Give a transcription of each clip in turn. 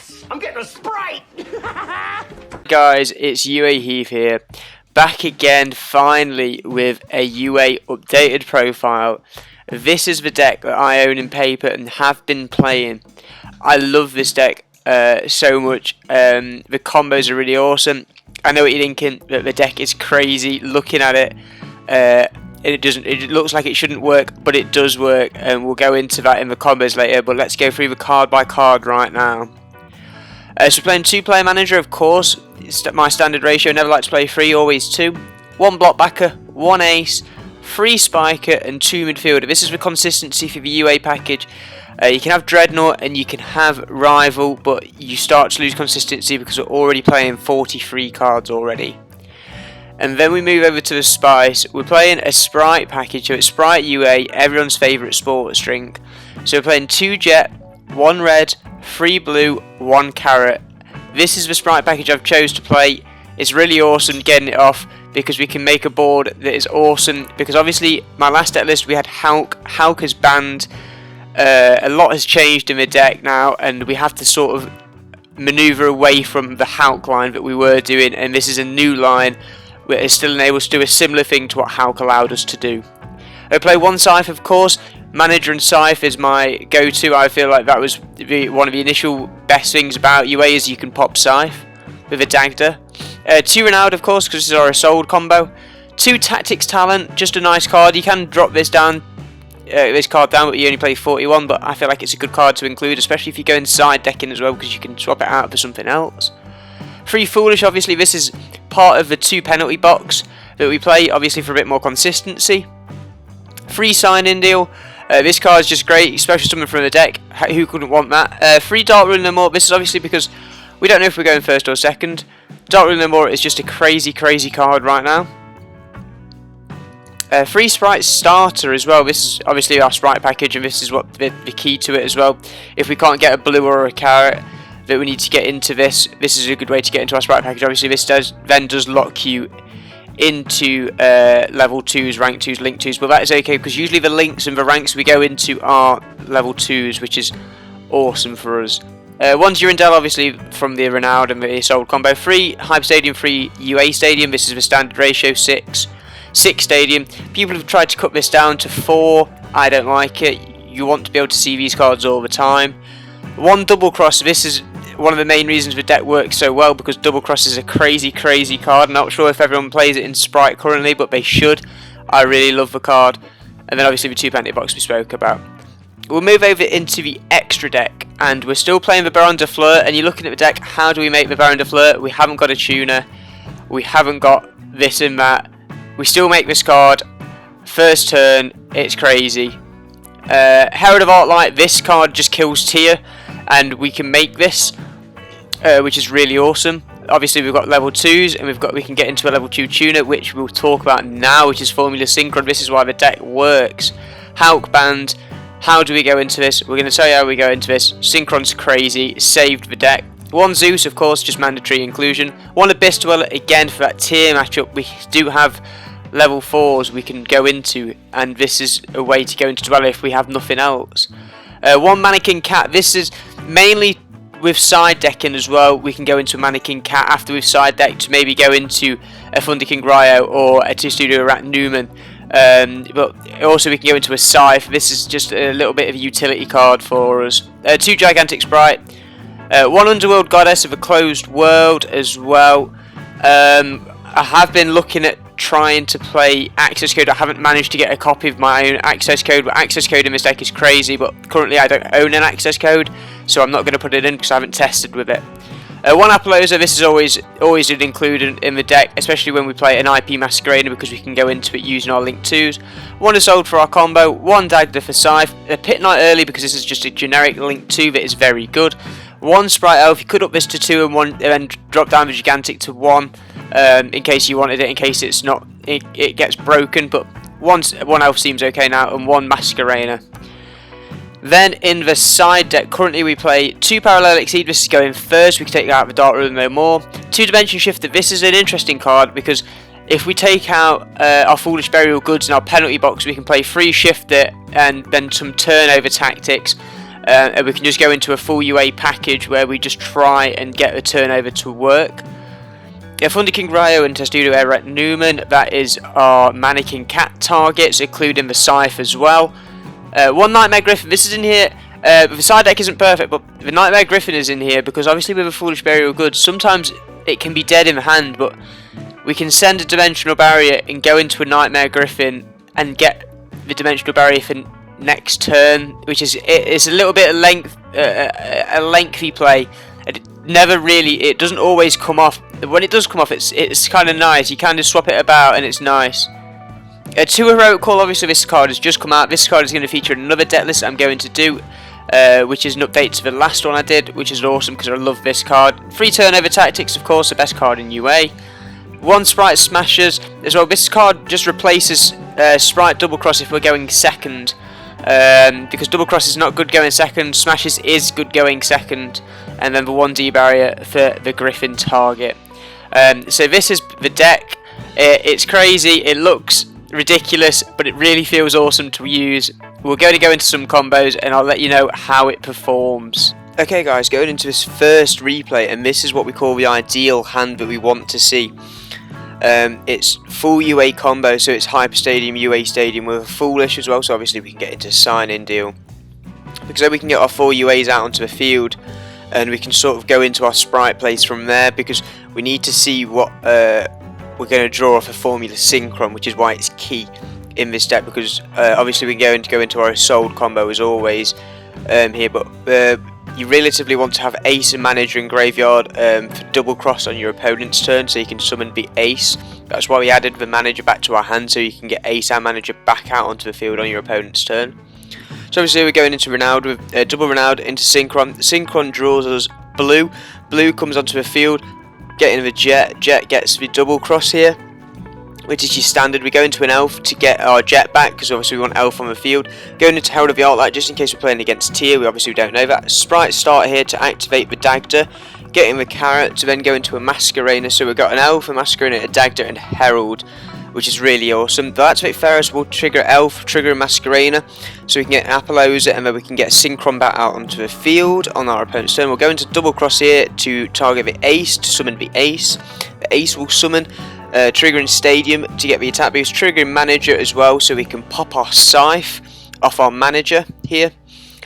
Yes! I'm getting a Spright! Guys, it's U.A Heath here, back again finally with a U.A updated profile. This is the deck that I own in paper and have been playing. I love this deck so much. The combos are really awesome. I know what you're thinking, that the deck is crazy. Looking at it, it looks like it shouldn't work, but it does work, and we'll go into that in the combos later. But let's go through the card by card right now. So we're playing 2-player manager, of course. It's my standard ratio. Never like to play 3, always 2. 1 block backer, 1 ace, 3 spiker, and 2 midfielder. This is the consistency for the U.A package. You can have Dreadnought and you can have Rival, but you start to lose consistency because we're already playing 43 cards already. And then we move over to the Spice. We're playing a Spright package, so it's Spright U.A, everyone's favourite sports drink. So we're playing 2 jet, 1 red, 3 blue, 1 carrot. This is the Spright package I've chose to play. It's really awesome getting it off because we can make a board that is awesome. Because obviously my last deck list we had Hulk. Hulk is banned. A lot has changed in the deck now, and we have to sort of manoeuvre away from the Hulk line that we were doing, and this is a new line where it's still enables to do a similar thing to what Hulk allowed us to do. I play 1 Scythe, of course. Manager and Scythe is my go-to. I feel like that was one of the initial best things about UA is you can pop Scythe with a Dagda. 2 Renowned, of course, because this is our Assault combo. 2 Tactics Talent, just a nice card. You can drop this down. This card down, but you only play 41, but I feel like it's a good card to include, especially if you go inside decking as well, because you can swap it out for something else. 3 Foolish, obviously this is part of the 2 penalty box that we play, obviously for a bit more consistency. 3 Sign-In Deal, this card is just great, special summon from the deck, who couldn't want that. 3 Dark Rule No More, this is obviously because we don't know if we're going first or second. Dark Rule No More is just a crazy card right now. 3 Spright Starter as well. This is obviously our Spright package, and this is what the key to it as well. If we can't get a blue or a carrot that we need to get into this is a good way to get into our Spright package. Obviously this does lock you into level 2s, rank 2s, link 2s, but that is okay because usually the links and the ranks we go into are level 2s, which is awesome for us. 1 Durandal, obviously from the Renowned and the Assault combo. 3 Hyper Stadium, 3 UA Stadium. This is the standard ratio. 6 Stadium. People have tried to cut this down to 4. I don't like it. You want to be able to see these cards all the time. 1 Double Cross. This is one of the main reasons the deck works so well, because Double Cross is a crazy card. I'm not sure if everyone plays it in Spright currently, but they should. I really love the card. And then obviously the 2 penalty box we spoke about. We'll move over into the extra deck, and we're still playing the Baron de Fleur. And you're looking at the deck, how do we make the Baron de Fleur? We haven't got a tuner. We haven't got this and that. We still make this card. First turn, it's crazy. Herald of Arclight, this card just kills tier, and we can make this, which is really awesome. Obviously we've got level 2s, and we can get into a level 2 tuner, which we'll talk about now, which is Formula Synchron. This is why the deck works. Hulk band. How do we go into this? We're going to tell you how we go into this. Synchron's crazy, saved the deck. 1 Zeus, of course, just mandatory inclusion. 1 Abyss Dweller, again for that tier matchup. We do have level 4s we can go into, and this is a way to go into Dweller if we have nothing else. 1 Mannequin Cat, this is mainly with side decking as well. We can go into a Mannequin Cat after we've side decked to maybe go into a Thunder King Ryo or a 2-Studio Rat Newman. But also we can go into a Scythe. This is just a little bit of a utility card for us. 2 Gigantic Spright. 1 Underworld Goddess of a Closed World as well. I have been looking at trying to play access code. I haven't managed to get a copy of my own access code, but access code in this deck is crazy, but currently I don't own an access code, so I'm not going to put it in because I haven't tested with it. 1 Apollosa, this is always included in the deck, especially when we play an IP Masquerader, because we can go into it using our Link 2s. 1 Assault for our combo, 1 Dagda for Scythe, a Pit Knight early because this is just a generic Link 2 that is very good. 1 Spright Elf, you could up this to 2 and 1, and then drop down the Gigantic to 1, in case you wanted it, in case it's not, it gets broken, but 1 Elf seems okay now, and 1 Masquerader. Then in the side deck, currently we play 2 Parallel Exceed. This is going first. We can take out the Dark Rule No More. 2 Dimension Shifter. This is an interesting card because if we take out our Foolish Burial Goods in our penalty box, we can play 3 Shifter and then some turnover tactics. and we can just go into a full UA package where we just try and get the turnover to work. Thunder King Ryo and Testudo Eric Newman, that is our Mannequin Cat targets, including the Scythe as well. One Nightmare Griffin, this is in here. The side deck isn't perfect, but the Nightmare Griffin is in here because obviously with a Foolish Burial Goods, sometimes it can be dead in the hand, but we can send a Dimensional Barrier and go into a Nightmare Griffin and get the Dimensional Barrier for next turn, which is it's a little bit of a lengthy play. It doesn't always come off. When it does come off, it's kind of nice. You kind of swap it about and it's nice. 2 Heroic Call, obviously this card has just come out. This card is going to feature another deck list I'm going to do, which is an update to the last one I did, which is awesome because I love this card. 3 Turnover Tactics, of course, the best card in UA. 1 Spright Smashers as well. This card just replaces Spright Double Cross if we're going second, because Double Cross is not good going second, Smashes is good going second, and then the 1D barrier for the Griffin target. So this is the deck. It's crazy, it looks ridiculous, but it really feels awesome to use. We're going to go into some combos and I'll let you know how it performs. Okay guys, going into this first replay, and this is what we call the ideal hand that we want to see. It's full UA combo, so it's Hyper Stadium, UA Stadium with a Foolish as well, so obviously we can get into a sign-in deal. Because then we can get our 4 UAs out onto the field, and we can sort of go into our Spright plays from there, because we need to see what we're going to draw off a Formula Synchron, which is why it's key in this deck, because obviously we're going to go into our Sold combo as always here, but you relatively want to have Ace and Manager in Graveyard for Double Cross on your opponent's turn, so you can summon the Ace. That's why we added the Manager back to our hand, so you can get Ace and Manager back out onto the field on your opponent's turn. So obviously we're going into Renowned with double Renowned into Synchron. Synchron draws us blue. Blue comes onto the field, getting the Jet. Jet gets the Double Cross here, which is your standard. We go into an Elf to get our Jet back, because obviously we want Elf on the field. Going into Herald of the Arclight, just in case we're playing against Tier, we obviously don't know that. Spright start here to activate the Dagda, getting the Carrot to then go into a Masquerainer. So we've got an Elf, a Masquerainer, a Dagda, and Herald, which is really awesome. The Activate Ferris will trigger Elf, trigger a Masquerainer, so we can get Apollosa, and then we can get Synchron back out onto the field on our opponent's turn. We'll go into Double Cross here to target the Ace, to summon the Ace. The Ace will summon, triggering Stadium to get the attack boost, triggering Manager as well, so we can pop our Scythe off our Manager here.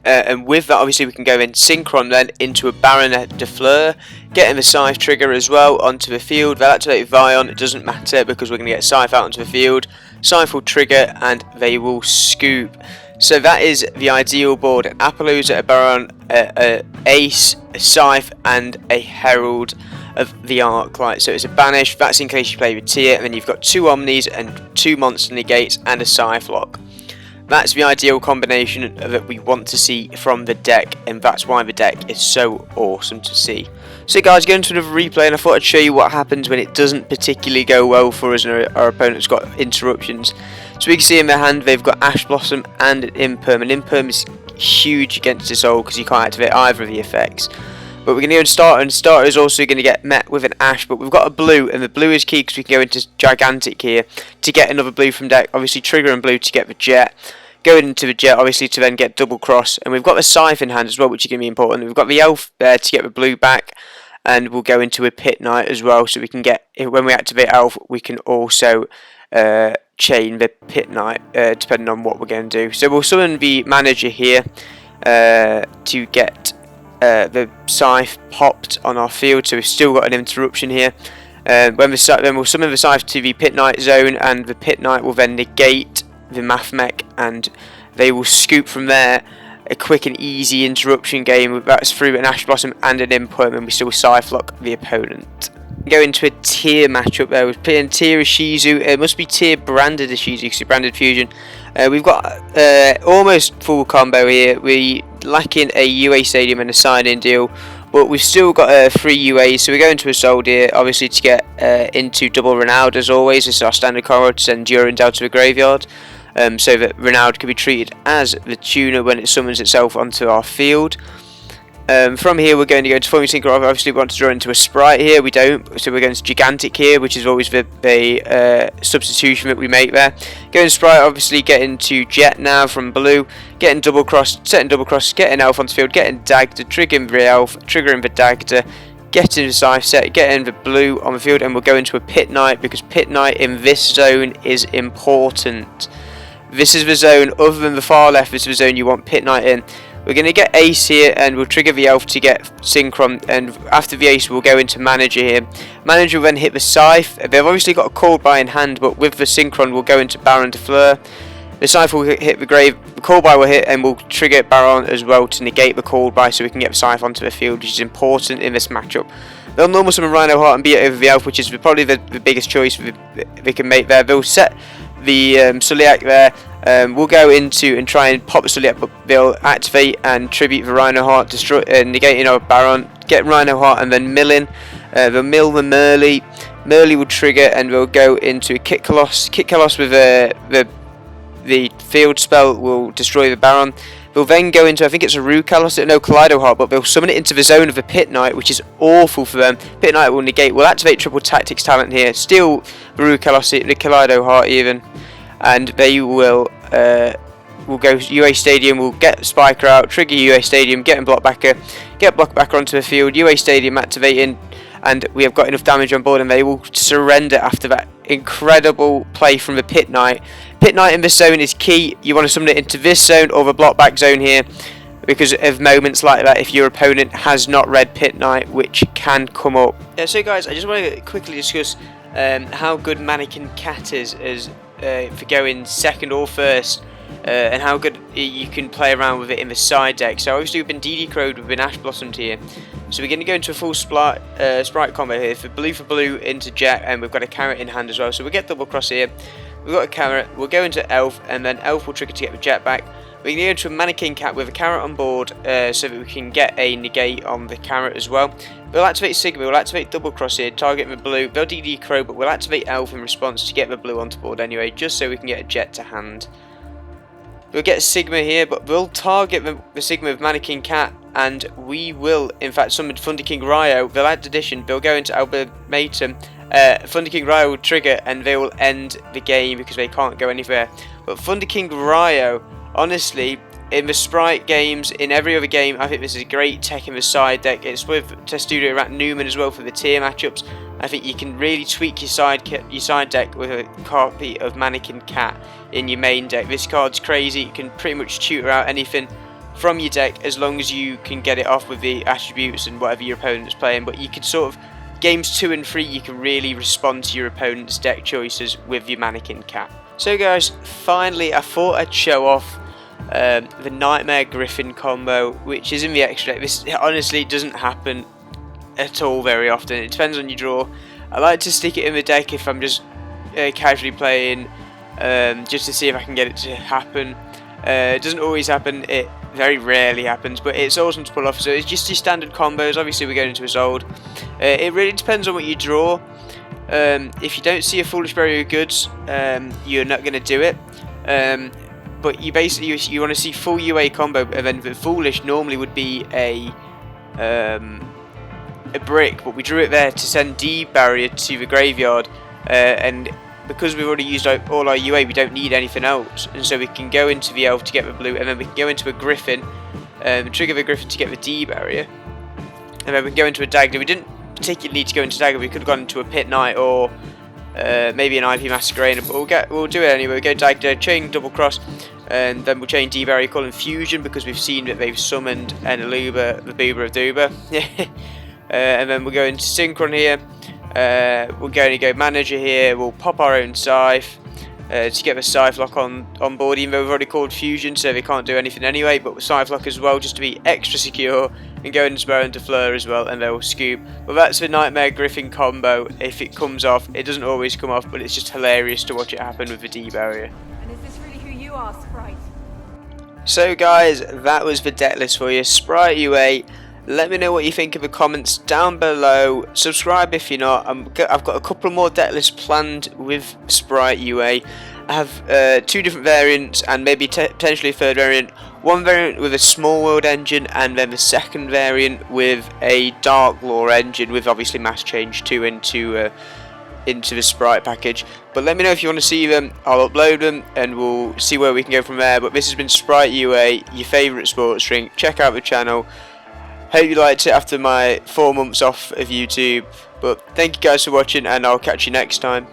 And with that, obviously, we can go in Synchron then into a Baronet de Fleur, getting the Scythe trigger as well onto the field. They'll activate Vion, it doesn't matter because we're going to get Scythe out onto the field. Scythe will trigger and they will scoop. So that is the ideal board: an Apollosa, a Baron, a Ace, a Scythe, and a Herald of the Arclight. So it's a Banish, that's in case you play with Tier, and then you've got 2 Omnis and 2 Monster Negates and a Scythe lock. That's the ideal combination that we want to see from the deck, and that's why the deck is so awesome to see. So guys, going to another replay, and I thought I'd show you what happens when it doesn't particularly go well for us and our opponent's got interruptions. So we can see in their hand they've got Ash Blossom and an Imperm. An Imperm is huge against this old because you can't activate either of the effects. But we're going to go and Starter, and Starter is also going to get met with an Ash, but we've got a blue, and the blue is key because we can go into Gigantic here to get another blue from deck, obviously triggering blue to get the Jet, going into the Jet obviously to then get Double Cross, and we've got the Scythe in hand as well, which is going to be important. We've got the Elf there to get the blue back, and we'll go into a Pit Knight as well, so we can get, when we activate Elf, we can also chain the Pit Knight, depending on what we're going to do. So we'll summon the Manager here to get the Scythe popped on our field, so we've still got an interruption here. Then we'll summon the Scythe to the Pit Knight zone, and the Pit Knight will then negate the Mathmech, and they will scoop from there. A quick and easy interruption game. That's through an Ash Blossom and an Imperm, and we still Scythe lock the opponent. Go into a Tier matchup there. We're playing Tier Ishizu. It must be Tier branded Ishizu because it's branded Fusion. We've got almost full combo here. We lacking a UA Stadium and a sign-in deal, but we've still got 3 UAs, so we go into a Sold here, obviously to get into double Renowned as always. This is our standard combo to send Durant out to the graveyard, so that Renowned can be treated as the tuner when it summons itself onto our field. From here we're going to go to forming synchro. Obviously we want to draw into a sprite here, we don't, so we're going to gigantic here, which is always the substitution that we make there. Going to sprite, obviously get into jet now from blue, getting double cross, setting double cross, getting elf onto field, getting dagda, triggering the elf, triggering the dagda, getting the scythe set, getting the blue on the field, and we'll go into a pit knight because pit knight in this zone is important. This is the zone, other than the far left, this is the zone you want pit knight in. We're going to get ace here and we'll trigger the elf to get synchron, and after the ace we'll go into manager here. Manager will then hit the scythe. They've obviously got a called by in hand, but with the synchron we'll go into baron de fleur. The scythe will hit the grave, the called by will hit, and we'll trigger baron as well to negate the called by so we can get the scythe onto the field, which is important in this matchup. They'll normal summon Rhino Heart and beat it over the elf, which is probably the biggest choice they can make there. They'll set the Suliac there. We'll go into and try and pop the Suliac, but they'll activate and tribute the Rhino Heart, destroy, negating our Baron, get Rhino Heart and then milling. They'll mill the Merly. Merly will trigger and we'll go into a Kick Coloss. Kick Coloss with the field spell will destroy the Baron. They'll then go into, I think it's a Rue Kalos, no, Kaleido Heart, but they'll summon it into the zone of the Pit Knight, which is awful for them. Pit Knight will negate, will activate triple tactics talent here, steal the Rue Kalos, the Kaleido Heart even, and they will go UA Stadium, will get Spiker out, trigger UA Stadium, get Blockbacker, get Blockbacker onto the field, UA Stadium activating, and we have got enough damage on board and they will surrender after that incredible play from the Pit Knight. Pit Knight in this zone is key. You want to summon it into this zone or the blockback zone here because of moments like that if your opponent has not read Pit Knight, which can come up. So guys, I just want to quickly discuss how good Mannequin Cat is for going second or first, and how good you can play around with it in the side deck. So obviously we've been DD Crowed, we've been Ash Blossomed here. So we're going to go into a full Spright combo here for blue into jet, and we've got a carrot in hand as well. So we'll get double cross here. We've got a carrot, we'll go into elf, and then elf will trigger to get the jet back. We can go into a Mannequin Cat with a carrot on board so that we can get a negate on the carrot as well. We'll activate Sigma, we'll activate double cross here, target the blue. They'll DD Crow, but we'll activate elf in response to get the blue onto board anyway, just so we can get a jet to hand. We'll get Sigma here, but we'll target the Sigma with Mannequin Cat, and we will, in fact, summon Thunder King Ryo. They'll add addition, they'll go into Ultimatum. Thunder King Ryo will trigger, and they will end the game because they can't go anywhere. But Thunder King Ryo, honestly, in the Spright games, in every other game, I think this is a great tech in the side deck. It's with Testudo Rat Newman as well for the tier matchups. I think you can really tweak your side deck with a copy of Mannequin Cat in your main deck. This card's crazy. You can pretty much tutor out anything from your deck as long as you can get it off with the attributes and whatever your opponent's playing. But you can sort of, games 2 and 3, you can really respond to your opponent's deck choices with your Mannequin Cat. So guys, finally I thought I'd show off the Nightmare Griffin combo, which is in the extra deck. This honestly doesn't happen at all very often. It depends on your draw. I like to stick it in the deck if I'm just casually playing, just to see if I can get it to happen. It doesn't always happen, it very rarely happens, but it's awesome to pull off. So it's just your standard combos. Obviously we're going into a Zold. It really depends on what you draw. If you don't see a Foolish Barrier of Goods, you're not going to do it. But you basically you want to see full UA combo, and then the Foolish normally would be a brick, but we drew it there to send D barrier to the graveyard, and because we've already used all our UA, we don't need anything else, and so we can go into the elf to get the blue, and then we can go into a Griffin, trigger the Griffin to get the D barrier, and then we can go into a Dagger. We didn't particularly need to go into Dagger. We could have gone into a Pit Knight or maybe an IP Masquerade, but we'll do it anyway. We'll go Dagger, chain double cross, and then we'll chain D barrier, call him Fusion because we've seen that they've summoned an Aluba, the Boober of Duba. And then we'll go into Synchron here. We're going to go Manager here. We'll pop our own Scythe to get the Scythe Lock on board, even though we've already called Fusion, so they can't do anything anyway. But with Scythe Lock as well, just to be extra secure, and go into Baron de Fleur as well, and they'll scoop. But that's the Nightmare Griffin combo. If it comes off, it doesn't always come off, but it's just hilarious to watch it happen with the D barrier. And is this really who you are, Spright? So guys, that was the deck list for you. Spright UA. Let me know what you think in the comments down below. Subscribe if you're not. I've got a couple more deck lists planned with Spright UA. I have 2 different variants and maybe potentially a 3rd variant. one variant with a small world engine, and then the second variant with a dark lore engine with obviously mass change 2 into the Spright package. But let me know if you want to see them. I'll upload them and we'll see where we can go from there. But this has been Spright U.A, your favourite sports drink. Check out the channel. Hope you liked it after my 4 months off of YouTube. But thank you guys for watching, and I'll catch you next time.